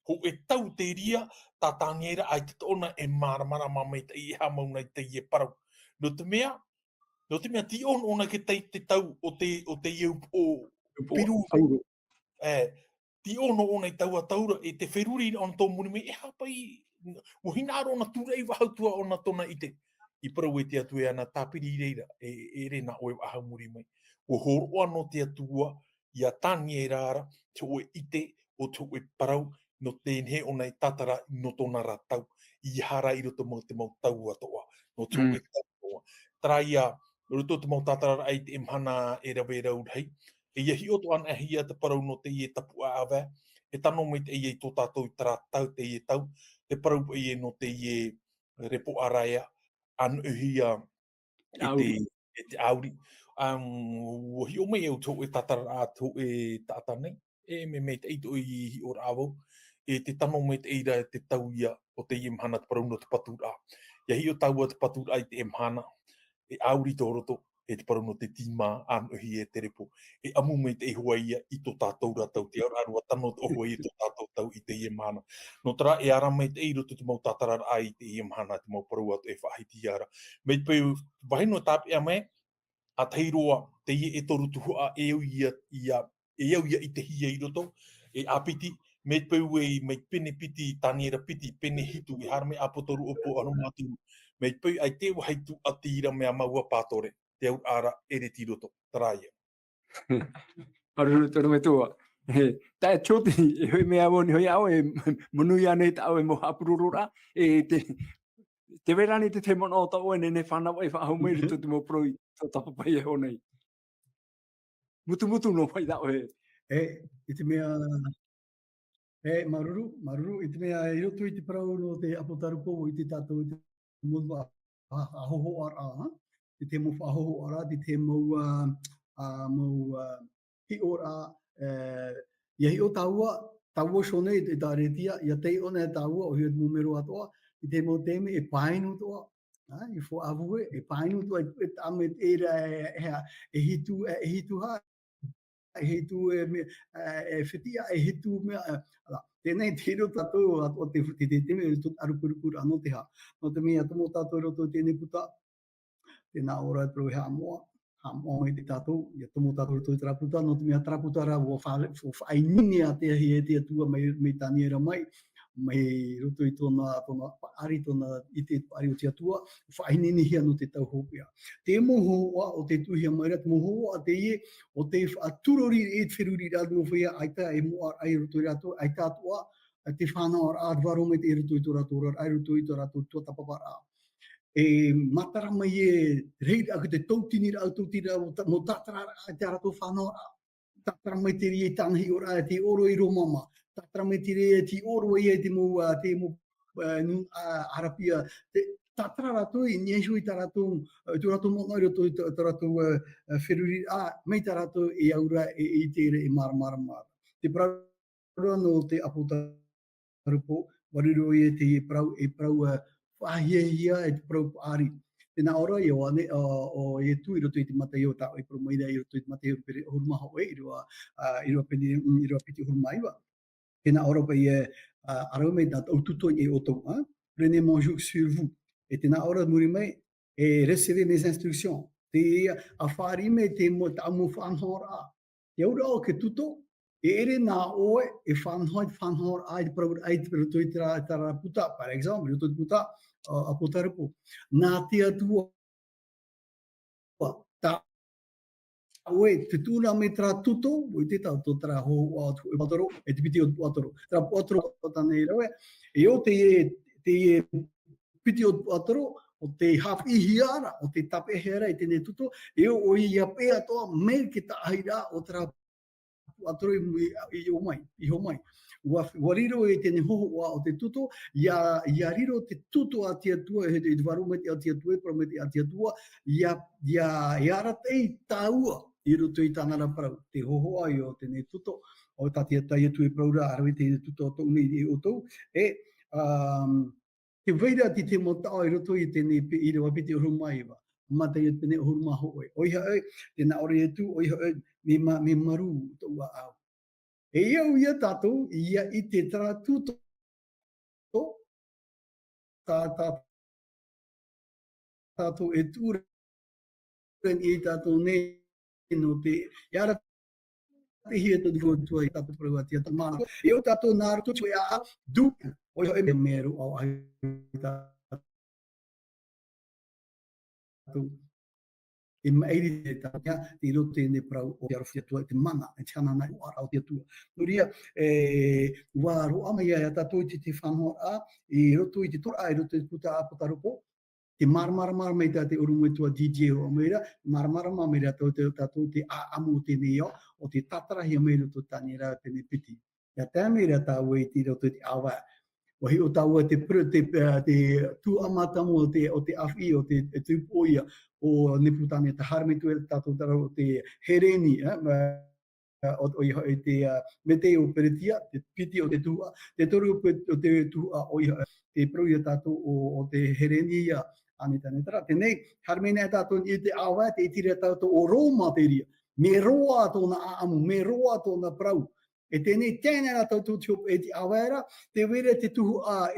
Ho e tau te ria, tā tāniera ai te tōna e maramara mamai te I ha mauna I te I e parau. No te mea ti ona ke te tau o te iau o piru. Ti ona I tau a taura, e te wheruri on tō muri me, e hapai, o hinaro ona tūrei wahautua ona tōna I te. I parau e te atu e ana tāpiri I reira, e re na oe ahau muri mai. O horo ano te atua, I a tāniera ara, te oe ite, o te oe parau, no tēnei o nei tatara no tōna rātau, i hara i roto mo te mau tau atoa, no tō e tau. Tara ia, roto te mau tatara ai te imhana e rawe rau rei, e ia hi oto ana hia te parau no te ie tapu a awe, e tano mai te ie tō tātou i tara tau te ie tau, te parau pa ie no te ie repo araia, an uhia e te auri. Hi o mai au tō e tatara a tō e tata nei, e me te eito i o rāwau, e te tano mai te eira te tau ia o te ie mhana te parau no te patura. Ia hi o taua te patura ai te mhana, e auri tō roto, e te parau no te tīma an uhi e te repo. E amu mai te ihua ia i tō tātou rātau, te arua tano te ohua i tō tātou tau i te ie mhana. No tara e ara mai te eiro te mau tātara ai te ie mhana, te mau parau atu e whahiti ara. Mei te pēu, wahino tāpi a mai, a teiroa te ie e toru tuhua e au ia i te hia i roto, e apiti, me te pēu e mei pene piti, tāniera piti, pene hitu, e harame apotoru opo anu māturu. Me te pēu ai te wahaitu a tira mea maua pātore, te au ara e re tiroto, taraia. Maruru tōru me tōa. Tā e choti, e hoi mea woni hoi au e monui ane ta au e moha apururura, e te verani te te mono o ta oe ne whanau e whahau mai rito te mo proi tō tapapai e honei. Mutu no pai da oe. I te mea, maruru, i te mea i roto i te parau no te apotarupo i te tātou i te mua ahoho ara, i te mo ahoho ara, i te mau hi ora, ia hi o taua shone i tā retia, ia tei ona e taua o hia te mumero atoa, i te mo teme e painu toa, i fo avue, e painu toa, e tame e ra e hitu ha, e hitu e whitia, e hitu mea, tēnei te hiro tātou o te teme e arukurukura anō te ha. No te mea tomo tātou roto tēnei puta, tēnā ora e pro he amoa i te tātou, ia tomo tātou roto i taraputa, no te mea taraputa ra o whainini a te ahi e te atua mei tāniera mai roto i tōna paari, tōna i te paari o te atua, whainini hia no te tau hopea. Te mohoa o te tuhia maira, te mohoa te ie, o te turori e te whiruri rādu o whaia, aita e moa ai roto i rātou, aita atua, te whanau ar ādwaro me te roto i tō rātou, ai roto i tō rātou tō tapapara. E matara mai e reira aku te tautini rau tautira mo tatara te arato whanau a. Tatara mai te rie tanahi ora te oro i romama. Tatara mai te rie te oro i te mo harapia. Tatara rato i niesu i tarato mo nai roto i tarato whiruri a. Mei tarato i aura i te re i mara. Te parau no te apotarupo, wariro i te prau whahia e te parau paari. Tēnā ora i o e tu i roto i te mata i o tāo i promaida i roto i te mata i o pere hurumaha oe i roa piti hurumaiwa. Tēnā ora pa i arau mei tā tau tuto i o tau. Prenez mon joug sur vous. E tēnā ora muri mai e recevez mes instructions. Te a whaari me te amu whanhora. Te aura o ke tuto, e ere nā oe e whanhora ai te parau ai te roto i tara puta, par exemple, roto i puta, apotarupo. Nā te atua, tā oe, te tūna me tera tuto, o te tau tō tera ho o Patoro, e te piti o Patoro. Tera Patoro o tānei rawe, e o te piti o Patoro, o te hawhihi ara, o te tapehe ara i tēnei tuto, e o ia pēa toa me ke tāhira o tera Patoro i ho mai. Wariro e tēnei hohoa o te tuto, ia riro te tuto a te atua, e te waru me te a te atua, e promete a te atua, ia ara tei tāua i roto i tānara parau. Te hohoa i o tēnei tuto, o tātia tai atu e praura, arawe tēnei tuto o tō nei o tō, te weira ti te motao i roto i tēnei i rewa piti o rumaiwa. Mata i tēnei o rumaho oe. Oiha oe, tēnā ore e tu, oiha oe, me maru tō ua au. E iau ia tātou, ia i te tara tuto, tātou e tūren i tātou nei no te, iara te hia tō tua i tātou parau atia tā mana. E o tātou nāru tutu e a du, oi hoi me meru au ai tātou. e mairi te tanya, te iro tēnei parau o te arofi atua, te mana, e te ana nai o arau te atua. Nuria, wā roa mai ai a tātou i te whanua a, i roto i te tora, i roto i te puta a Potaropo, te maramara mai tā te urunga tua DJ o meira, maramara mai rā tātou te aamu tēnei au, o te tatarahi a meira tō tani rā tēnei piti. Ia tā meira tā wei te roto i te awa. Wahi o tāua te tū amatamu o te awhi o te tūpoia o Niputani, te haramitu e tātou tara o te hereni, o te mete o peretia, te piti o te tua, te toru o te tua o te pruia tātou o te hereni ia, anitane tara. Tenei, harmene tātou i te awa, te itira tātou o Roma te ria. Me roa tōna aamu, me roa tōna prau. E tēnei tēnei rā tātou tiopo e te awera, te wera te tuhu a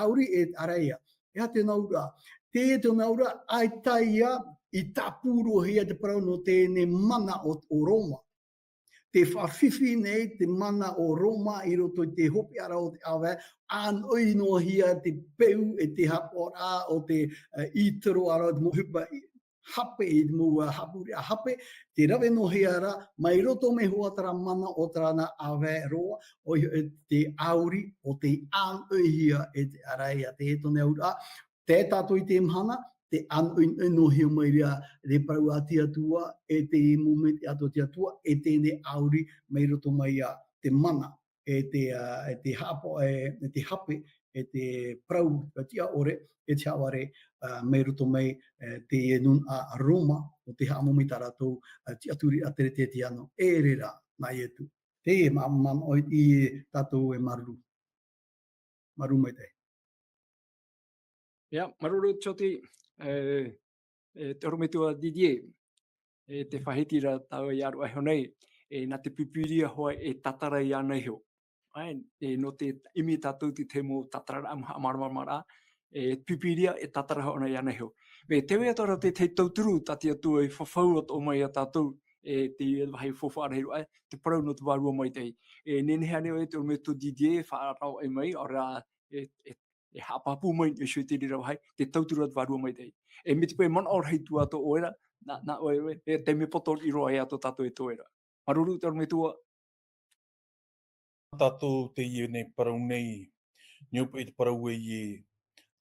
auri e areia. Ea te naura. Te naura, ai taia i tapuro hea te prau no tēnei mana o Roma. Te whawhiwhi nei, te mana o Roma i roto i te hopi ara o te awe, an oi no hia te peu e te hapora o te itaro ara o te mohupa hape i te mua hapuri a hape, te rawe no hea ara, mai roto me huatara mana o tāna awe roa, o te auri o te an oi hia e te areia, te heto ne aura. Te tātou i te mhana, te no hia mai rea re parau a te atua, e te momenti ato te atua, e tēnei auri mai roto mai a te mana, e te hapo, e te hape, e te prau tia ore, e te aware mai roto mai te nun a Roma, o te haamomi tā rātou ti aturi a tere te ano, e rera mai etu. Te e man i tātou e maruru. Maru mai te. Ia, maruru choti, te orometua Didier, te whahiti ra tau i aru ai honei, nā te pipiria hoa e tatara i anei heo. No te imi tātou te mo tatara amaramara, pipiria e tatara hoa i anei heo. Me te wea tōra te tauturu tati atua i whawhau o mai a tātou, te wahi whawhara ai, te parau no te warua mai tei. Nenehea neo e te orometua Didier, whaarau ai mai, ora e hapapu mai i sui te rira wahai, te tauturu at warua mai tei. Me te pai mana ora hei tu ato oera, na oe, te me poto i roa e ato tato e toera. Maruru te orme tua. Tātou te ie nei parau nei, niupa i te parau e ie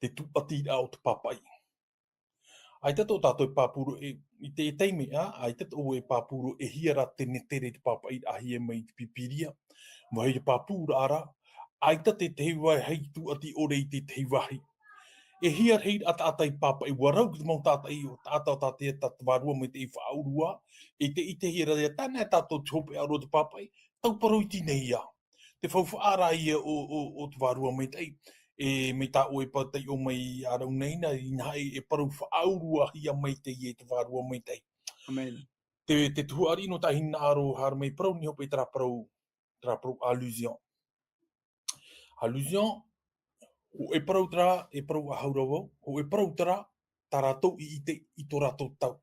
te tupati a o te papai. Ai tato tātou e pāpuru, i te teimi, ai tato e pāpuru e hiara tēne tere te papai a hia mai te pipiria, mai te pāpura ara, ai tate te heiwai hei tu ati ore i te heiwahi. E hiar hei ata i papai warau ki te mau tātai o tātau tātai tātai warua mai te i whaurua, i te hira rea tāna tātou te hope aro te papai, tau parau i tinei ia. Te whauwhaara ia o te warua mai tei, me tā oe patai o mai arau nei na i nai e parau whaurua hia mai te i te warua mai tei. Amen. Te tuari no tā hina aro har mai parau ni hope i tera parau allusion. Allusion, ho e parau tara, e parau a haurawa, ho e parau tara, tā rātou i tō rātou tau.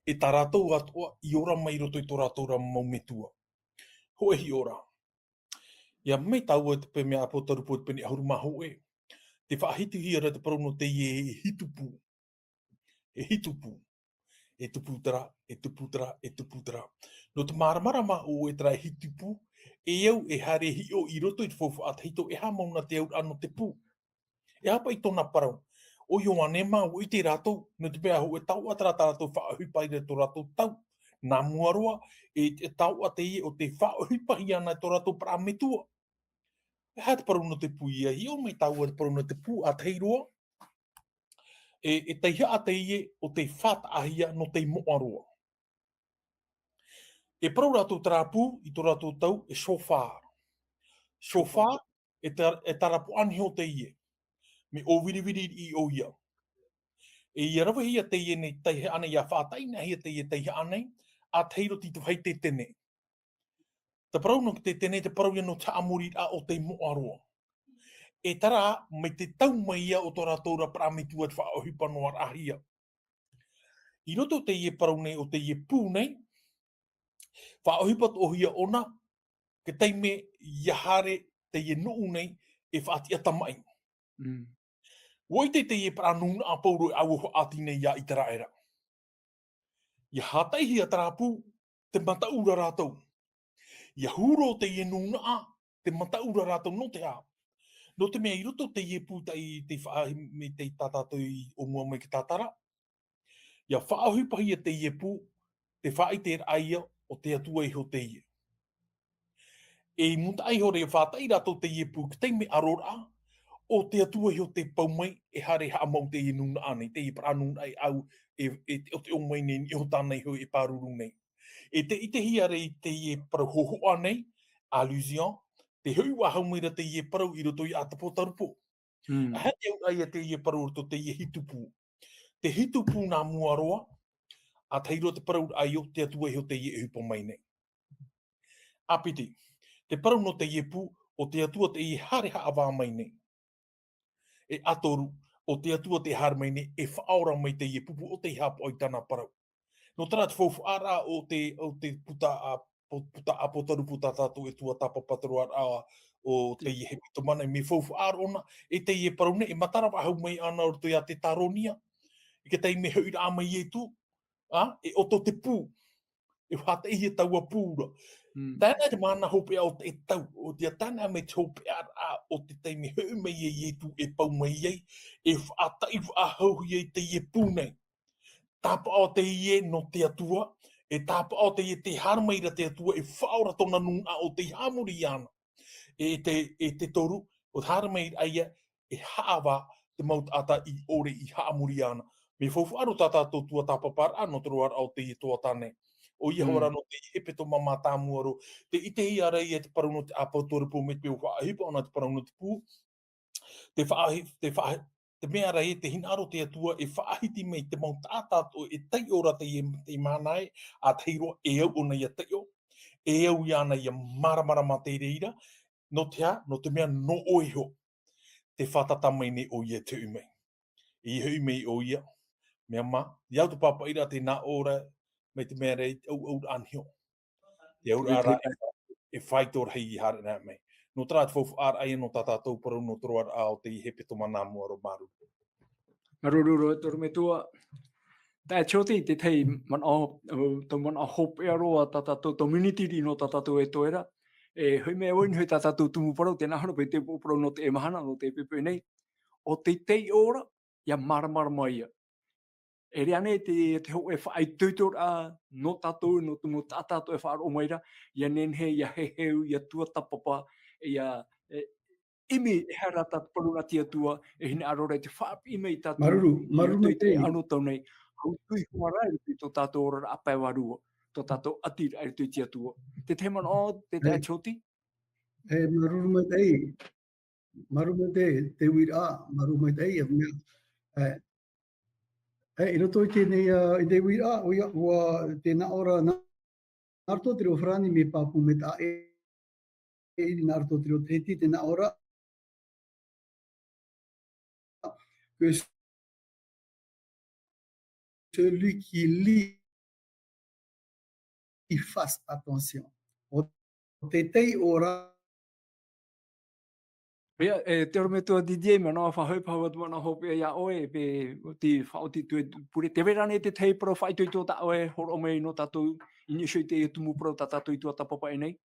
E tā rātou atoa i ora mai roto i tō rātou ra maumetua. Ho e hi ora. Ia mei tāua te pe mea apo tarupo te pene ahuruma ho e. Te whaahiti hi ara te parau no te i e hitupu. E hitupu. E tupu tara, e tupu tara, e tupu tara. No te maramarama o e tara e hitupu, e au e hare hi o i roto i te whauwha at hito e ha mauna te aur ano te pū. E hapa i tōna parau. O i o anema o i te rātou, no te pēa ho e tau atara tā rātou whaahupai re tō rātou tau. Nā muaroa, e tau ate i o te whaahupai ana tō rātou parametua. E hā te parau no te pū ia, i o mai tau te parau no te pū a teiroa. E teihia a teie o te whata ahia no te moaroa. E parau rātou tarapu i tō rātou tau e shofar. Shofar e tarapu anhi o te ie. Me o wiriviri i o ia. E ia rawa hia te ie nei teihe ane ia whātaina hia te ie teihe ane, a teiro ti tu hei te tene. Te parau no te tene, te parau ia no te amuri a o te moaroa. E tara, mai te tau mai ia o tō rātou ra paramitua te whaohipa no ar ahia. I roto te ie parau nei o te ie pū nei, whaohipa o hia ona, ke teime iahare te ie nuu nei e whaati atamai. Woi te ie paranuna a pauro au ho ati nei ia i tera era. Ia hataihi a tarapu, te mataura rātou. Ia huro te ie nunaa, te mataura rātou no te a. No te mea i roto te ie puta i te whaahi me te tātātou i o mua mai ki tātara. Ia whaahupahi a te ie pu, te whaai te aia o te atua i ho te ie. E muta ai hore e whātai rātou te ie pu, ki te me arora, o te atua i ho te paumai, e hare haa mau te ie nunaa nei, te ie paranun ai au, o te omai nei, i ho tānei ho e pāruru nei. E te ite hiare i te ie parahohoa nei, allusion, te hui wa haumeira te ie parau i roto i atapo tarupo. A hati au ai a te ie parau roto te ie hitupu. Te hitupu nā muaroa, a teiro te parau ai o te atua i ho te ie hupa mai nei. Apiti, te parau no te ie pu, o te atua te ie hare haa wā mai nei. E atoru, o te atua te hare mai nei, e whaora mai te ie pupu o te hapo o i tana parau. No tara te whaufu ara o te puta a potaru puta tātou e tua tapa pataru ara o te ie he pito mana. Me whaufu ara ona e te ie parau ne, e matara wa hau mai ana o te a te taronia. I ke tei me hui rā mai e tu, e oto te pū. E whata i he taua pūra. Tēnā te mana hope o te tau, o te tēnā me te hope ara o te tei me hui mai e tu e pau mai ei, e whata i whahauhi e te ie pū nei. Tāpa o te ie no te atua, e tāpa o te ie te harmeira te atua, e whaora tona nunga o te hamuri ana. E te toru, o te harmeira aia, e hawa te maut ata i ore i hamuri ana. Me whaufu aro tātātou tua tāpa par ano toroar o te ie toa tāne. O ia hora no te hepeto mama tāmuaro, te ite hi ara i e te parau no te apautoripo me te peo whaahipa ona te parau no te pū, te mea rei te hinaro te atua e whaahiti mei te mau tātātou e tei ora te mānai a teiro e au ona ia teio, e au i ana ia maramara ma te reira, no te mea no oiho te whatata mai ne o ia te umei. I hui mei o ia, mea ma, i auto papa ira te nā ora me te mea rei au anhio. Te au ara e whaitor hei i hare nā mei. No tera te whaufu ar ai no tātātou parau no toroar a o te i hepe toma nā mua ro maru. Marururo e toru me tua. Tā choti te tei man o hope e aroa tātātou community ri no tātātou e toera. E hui mea oin hui tātātou tumu parau tēnā hana pei te parau no te e mahana no te pepe nei. O te tei ora, ia maramara mai ia. E rea nei te ho e whaai tuitor a no tātou, no tumu tātātou e whaaro maira, ia nenhe, ia heheu, ia tua tapapa, ia imi e hara tātou paruna tia tua, e hine arore te whaapi mei tātou, i uto i te anu tau nei, hau tui huarai i tō tātou ora apai warua, tō tātou atir ai tui tia tua. Te te man o, te te achoti? E maruru mai tei, te wira, maruru mai tei, i roto i te wira, ua tēnā ora nārto te reo whrani me pāpu me tā i nārto te reo tēti tēnā ora. Que celui qui lit, il fasse attention. O te tei ora, Pea, te ora me tua DJ, ma noa whahau paua tua na hope ia oe, pe ti whaoti tue pure. Te vera nei te tei pro whaitoi tō ta oe, horo mei no tātou, inisoi te tumu pro ta tātou i tua tapapa e nei.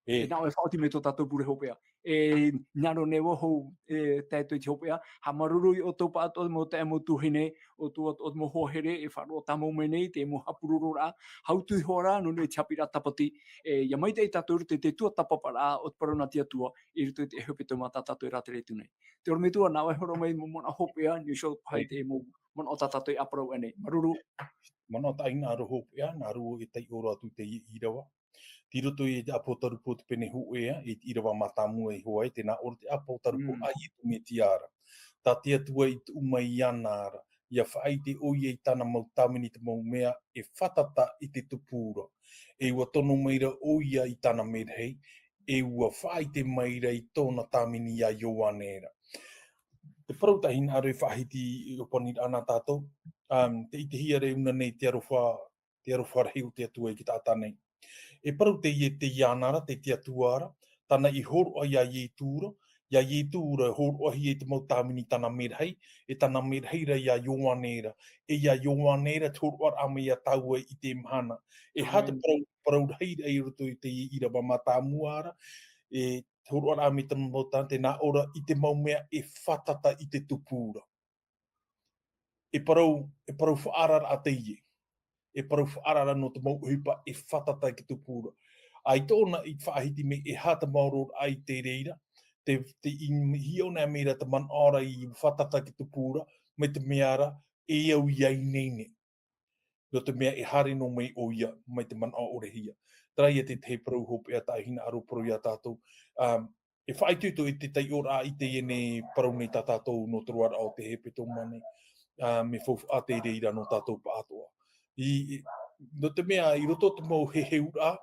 E nā oe whaoti me tō tātou pure hopea. E ngaro ne waho tātou i te hopea, ha maruru i o tō pāto mo te emo tuhine, o tō o mo hohere, e wharo tamo me nei, te emo hapururu rā, hau tui hora, no nei chapira tapati, ia mai te i tātou rute te tua tapapa rā, o te parona tia tua, i rutu te hepeto mā tātou i rā te reitu nei. Te ora me tua, nā oe horo mei mo mona hopea, ni show pai te emo mona o tātou i aparau ane. Maruru. Mana o ta ina aro hopea, nā ruo i tei oro atu te irawa. Ti roto i te apotarupo te pene huea, i te irawa matamu e hoai, tēnā ora te apotarupo ai e tu me tiara. Tā te atua i te umai ianara, ia whaai te oi e tana mau tamini te mau mea, e whatata i te tupura. E ua tono meira oia i tana merhei, e ua whaai te meira i tōna tamini a Ioanera. Te parautahina aru e whaahiti i opanir ana tātou, te ite hiare una nei te arofa reo te atua i ki tātā nei. E paru te ie te ianara, te tia tuara, tana i horo ai a ie tūra, Ia i tūra hōroahi e te mau tāmini tana merhei, e tana merhei ra ia ioanera. E ia ioanera tōroar ame ia taua i te mhana. E hata Amen. parau hei rei roto i te ira wa mātāmuara, e tōroar ame te mau tante nā ora i te mau mea e whatata i te tupūra. E parau whaarara a te ie. E parau whaarara no te mau uhipa e whatata i te tupūra. Ai tōna i whaahiti me e hata mauro ai te reira, te hio nea mera te man ora i whatata ki te pūra, me te meara e au iai neine. No te mea e hare no mei o ia, mai te man ore hia. Trai e te parau hope a tāhina aro parau ia tātou. E whaituto i te tei ora i te ene parau nei tā tātou no te ruara o te hepe tō mane. Me fofu a te reira no tātou pa atoa. No te mea, i roto te mau he ura,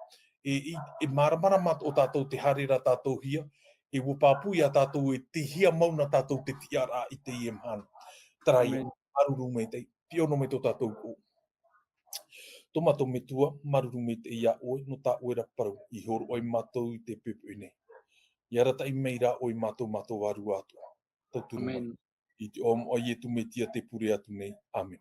e maramara mat o tātou te harera tātou hia, e wapapui a tātou e te hia mauna tātou te tiara i te i emhana. Taraia, Amen. maruru me te, piono me tō tātou o. Tomato me tua, maruru me te ia oe, no tā oera parau, i horo oi mātou i te pepe nei. I arata i meira oi mātou mātou waru atua. Tau tunu mai. Amen. I te om o ietu me tia te pure atu nei. Amen.